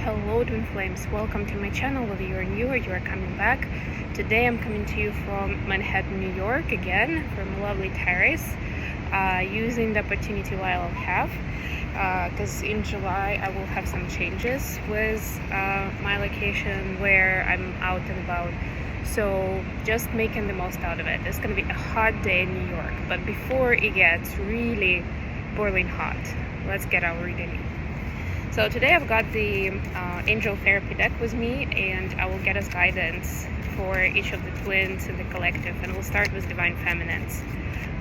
Hello twin flames, welcome to my channel. Whether you're new or you are coming back, today I'm coming to you from Manhattan, New York, again from a lovely terrace, using the opportunity while I have, because in July I will have some changes with my location where I'm out and about, so just making the most out of it. It's going to be a hot day in New York, but before it gets really boiling hot, let's get our reading. So today I've got the angel therapy deck with me, and I will get us guidance for each of the twins in the collective, and we'll start with divine feminines.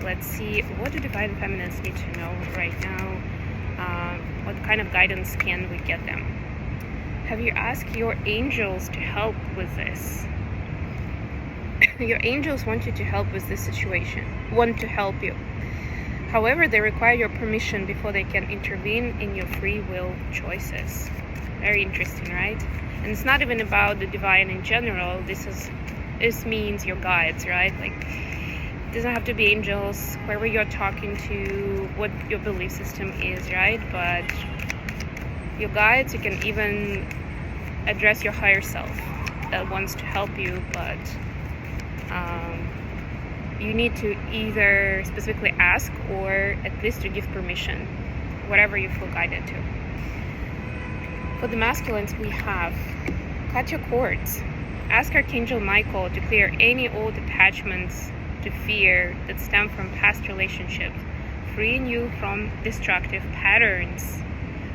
Let's see, what do divine feminines need to know right now? What kind of guidance can we get them? Have you asked your angels to help with this? Your angels want you to help with this situation, want to help you. However, they require your permission before they can intervene in your free will choices. Very interesting, right? And it's not even about the divine in general. This means your guides, right? Like, it doesn't have to be angels, whoever you're talking to, what your belief system is, right? But your guides, you can even address your higher self that wants to help you, but you need to either specifically ask or at least to give permission, whatever you feel guided to. For the masculines, we have cut your cords. Ask Archangel Michael to clear any old attachments to fear that stem from past relationships, freeing you from destructive patterns.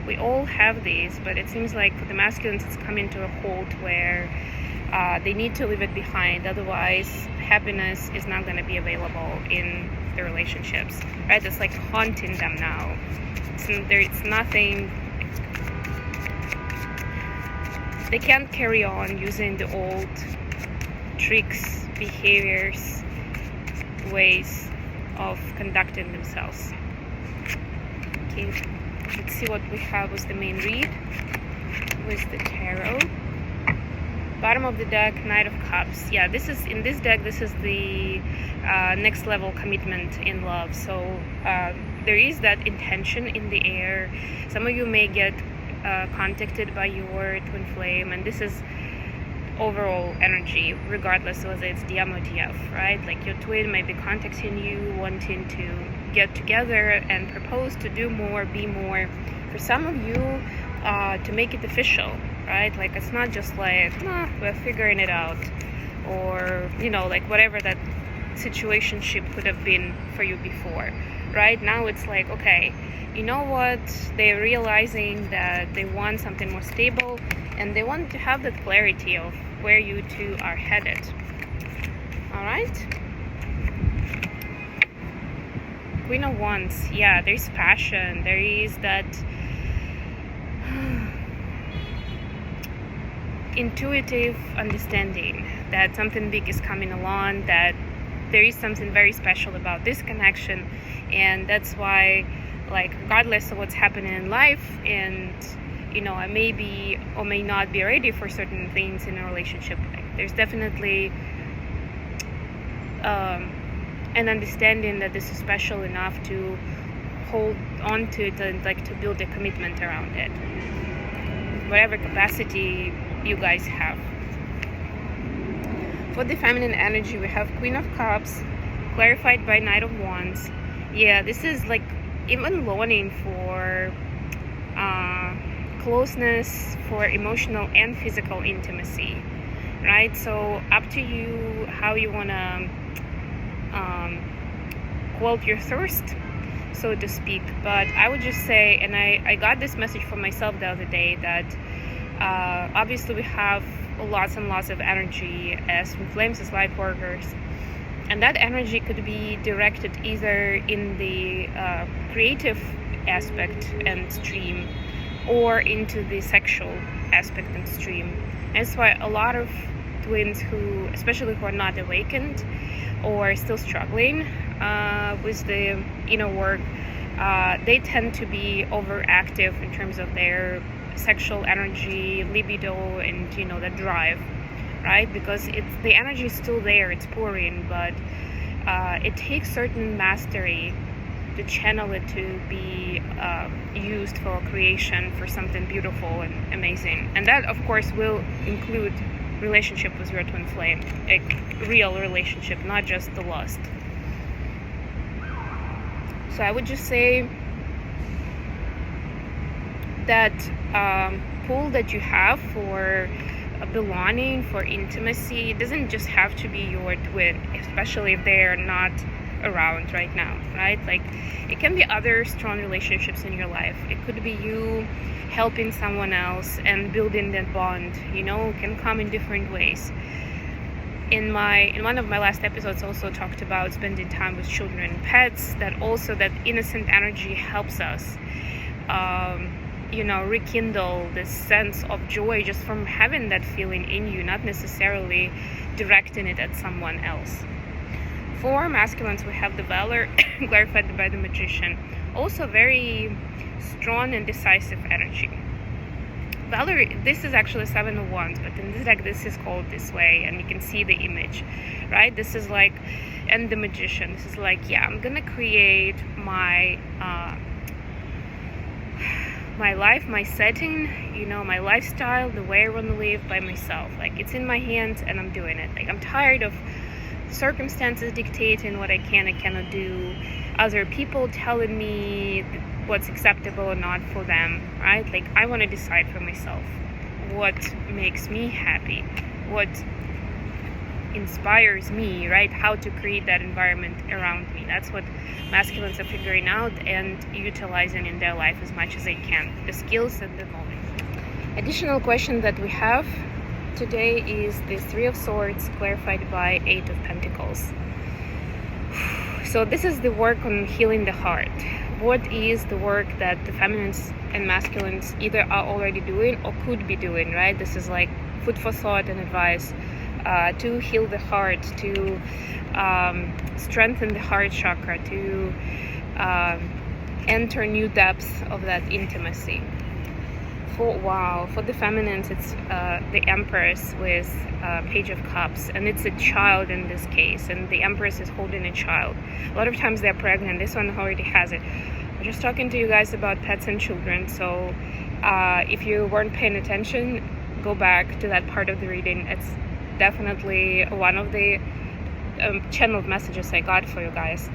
We all have these, but it seems like for the masculines it's coming to a halt where they need to leave it behind, otherwise happiness is not going to be available in the relationships, right? It's like haunting them now. It's nothing, they can't carry on using the old tricks, behaviors, ways of conducting themselves. Okay, let's see what we have with the main read with the tarot. Bottom of the deck, Knight of Cups. Yeah, this is in this deck, this is the next level commitment in love. So there is that intention in the air. Some of you may get contacted by your twin flame, and this is overall energy, regardless of whether it's DM or TF, right? Like your twin may be contacting you, wanting to get together and propose to do more, be more. For some of you, to make it official, right? Like, it's not just like, we're figuring it out, or, you know, like whatever that situationship could have been for you before. Right now it's like, okay, you know what, they're realizing that they want something more stable, and they want to have that clarity of where you two are headed. All right, Queen of Wands. Yeah, there's passion, there is that intuitive understanding that something big is coming along, that there is something very special about this connection, and that's why, like, regardless of what's happening in life, and you know, I may be or may not be ready for certain things in a relationship, like, there's definitely an understanding that this is special enough to hold on to it and like to build a commitment around it, whatever capacity you guys have. For the feminine energy, we have Queen of Cups, clarified by Knight of Wands. Yeah, this is like even longing for closeness, for emotional and physical intimacy, right? So up to you how you want to quell your thirst, so to speak. But I would just say, and I got this message for myself the other day, that obviously we have lots and lots of energy as flames, as light workers, and that energy could be directed either in the creative aspect and stream, or into the sexual aspect and stream. And that's why a lot of twins who, especially who are not awakened or still struggling with the inner work, they tend to be overactive in terms of their sexual energy, libido, and, you know, the drive, right? Because it's, the energy is still there, it's pouring, but it takes certain mastery to channel it to be used for creation, for something beautiful and amazing. And that, of course, will include relationship with your twin flame, a real relationship, not just the lust. So I would just say that pull that you have for belonging, for intimacy, it doesn't just have to be your twin, especially if they're not around right now, right? Like, it can be other strong relationships in your life. It could be you helping someone else and building that bond, it can come in different ways. In one of my last episodes, also talked about spending time with children and pets, that innocent energy helps us rekindle this sense of joy just from having that feeling in you, not necessarily directing it at someone else. For masculines, we have the valor clarified by the magician, also very strong and decisive energy. Valor, this is actually 7 of Wands, but in this deck this is called this way, and you can see the image, right? This is like, and the magician, this is like, I'm gonna create my life, my setting, my lifestyle, the way I want to live by myself. Like, it's in my hands and I'm doing it. Like, I'm tired of circumstances dictating what I can and cannot do, other people telling me what's acceptable or not for them, right? Like, I want to decide for myself what makes me happy, what inspires me, right? How to create that environment around me. That's what masculines are figuring out and utilizing in their life as much as they can, the skills and the knowledge. Additional question that we have today is the 3 of Swords clarified by 8 of Pentacles. So this is the work on healing the heart. What is the work that the feminines and masculines either are already doing or could be doing, right? This is like food for thought and advice to heal the heart, to strengthen the heart chakra, to enter new depths of that intimacy. For the feminines, it's the Empress with Page of Cups, and it's a child in this case, and the Empress is holding a child. A lot of times they're pregnant. This one already has it. I'm just talking to you guys about pets and children, so if you weren't paying attention, go back to that part of the reading. It's definitely one of the channeled messages I got for you guys.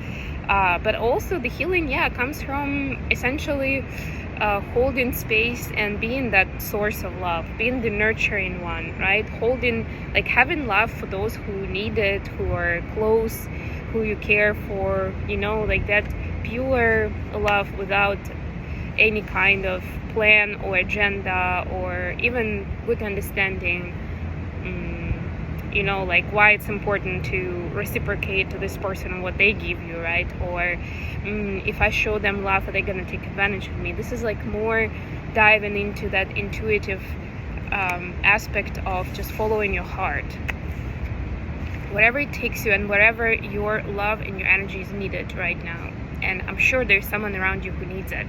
But also the healing, comes from essentially holding space and being that source of love, being the nurturing one, right? Having love for those who need it, who are close, who you care for, like that pure love without any kind of plan or agenda or even good understanding. Like why it's important to reciprocate to this person and what they give you, right? Or if I show them love, are they going to take advantage of me? This is like more diving into that intuitive aspect of just following your heart. Whatever it takes you and wherever your love and your energy is needed right now. And I'm sure there's someone around you who needs it.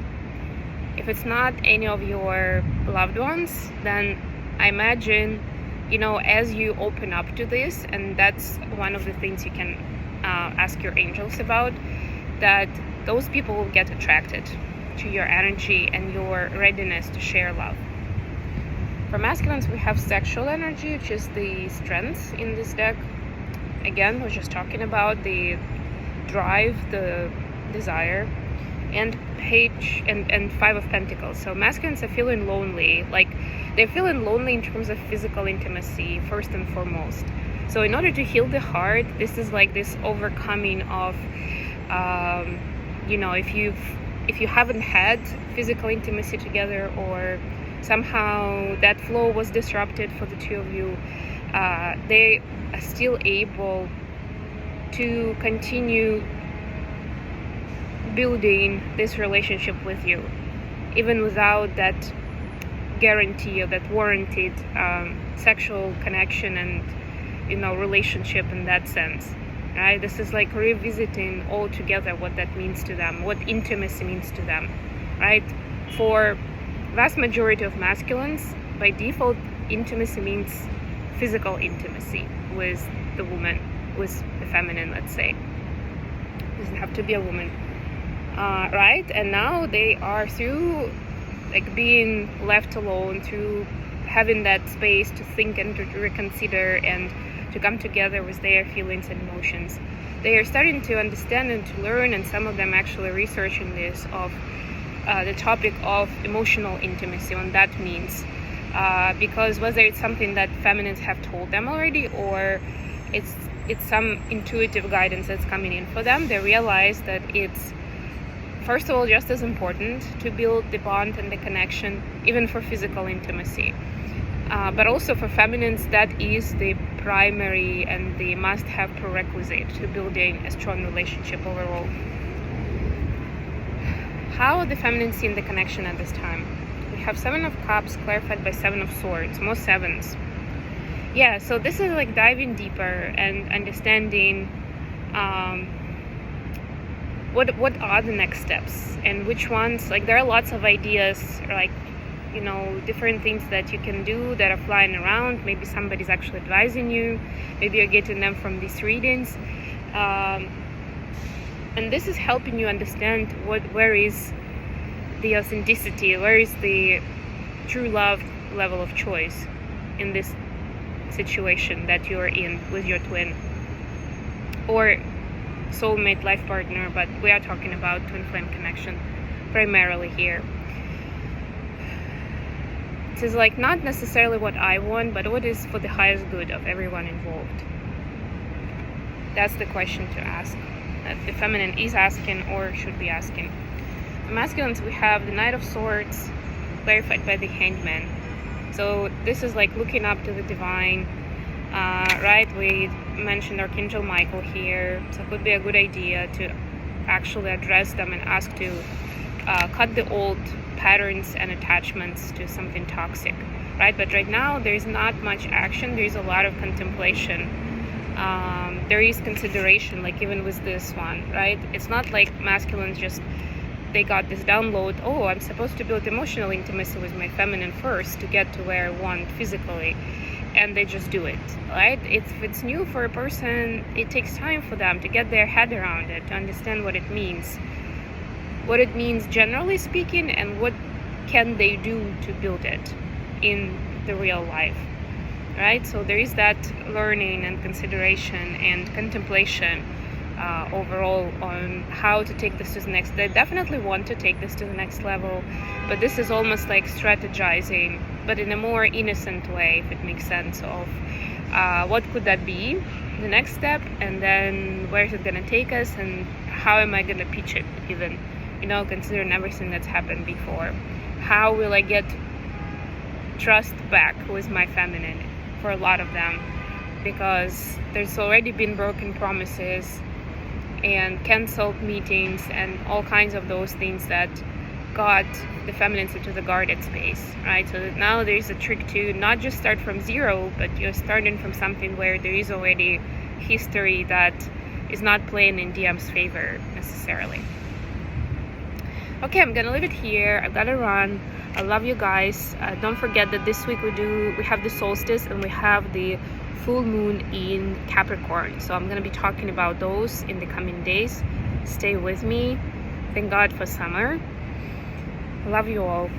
If it's not any of your loved ones, then I imagine as you open up to this, and that's one of the things you can ask your angels about, that those people will get attracted to your energy and your readiness to share love. For masculines, we have sexual energy, which is the strength in this deck. Again, we're just talking about the drive, the desire, and Page and 5 of Pentacles. So masculines are feeling lonely, like they're feeling lonely in terms of physical intimacy first and foremost. So in order to heal the heart, this is like this overcoming of if you haven't had physical intimacy together, or somehow that flow was disrupted for the two of you, they are still able to continue building this relationship with you, even without that guarantee or that warranted sexual connection and relationship in that sense, right? This is like revisiting all together what that means to them, what intimacy means to them, right? For vast majority of masculines, by default, intimacy means physical intimacy with the woman, with the feminine, let's say. It doesn't have to be a woman. right? And now they are through like being left alone, through having that space to think and to reconsider and to come together with their feelings and emotions. They are starting to understand and to learn, and some of them actually researching this of the topic of emotional intimacy, what that means. Because whether it's something that feminines have told them already, or it's some intuitive guidance that's coming in for them, they realize that it's, first of all, just as important to build the bond and the connection, even for physical intimacy. But also for feminines, that is the primary and the must-have prerequisite to building a strong relationship overall. How are the feminines seeing the connection at this time? We have 7 of Cups clarified by 7 of Swords, more 7s. Yeah, so this is like diving deeper and understanding what are the next steps and which ones. Like, there are lots of ideas, like, different things that you can do that are flying around. Maybe somebody's actually advising you, maybe you're getting them from these readings, and this is helping you understand where is the authenticity, where is the true love level of choice in this situation that you're in with your twin or soulmate life partner, but we are talking about twin flame connection primarily here. This is like not necessarily what I want, but what is for the highest good of everyone involved. That's the question to ask, that the feminine is asking or should be asking. The masculines, we have the Knight of Swords clarified by the Hanged Man. So this is like looking up to the divine, right? We mentioned Archangel Michael here, so it could be a good idea to actually address them and ask to cut the old patterns and attachments to something toxic, right? But right now there's not much action. There's a lot of contemplation. There is consideration, like even with this one, right? It's not like masculines just, they got this download, oh, I'm supposed to build emotional intimacy with my feminine first to get to where I want physically, and they just do it, right? If it's new for a person, it takes time for them to get their head around it, to understand what it means generally speaking, and what can they do to build it in the real life, right? So there is that learning and consideration and contemplation overall on how to take this to the next. They definitely want to take this to the next level, but this is almost like strategizing, but in a more innocent way, if it makes sense, of what could that be, the next step, and then where is it going to take us, and how am I going to pitch it, even, considering everything that's happened before. How will I get trust back with my feminine for a lot of them, because there's already been broken promises and canceled meetings and all kinds of those things that got the feminines into the guarded space, right? So now there's a trick to not just start from zero, but you're starting from something where there is already history that is not playing in DM's favor necessarily. Okay, I'm gonna leave it here. I've gotta run. I love you guys. Don't forget that this week we have the solstice and we have the full moon in Capricorn. So I'm gonna be talking about those in the coming days. Stay with me. Thank God for summer. Love you all.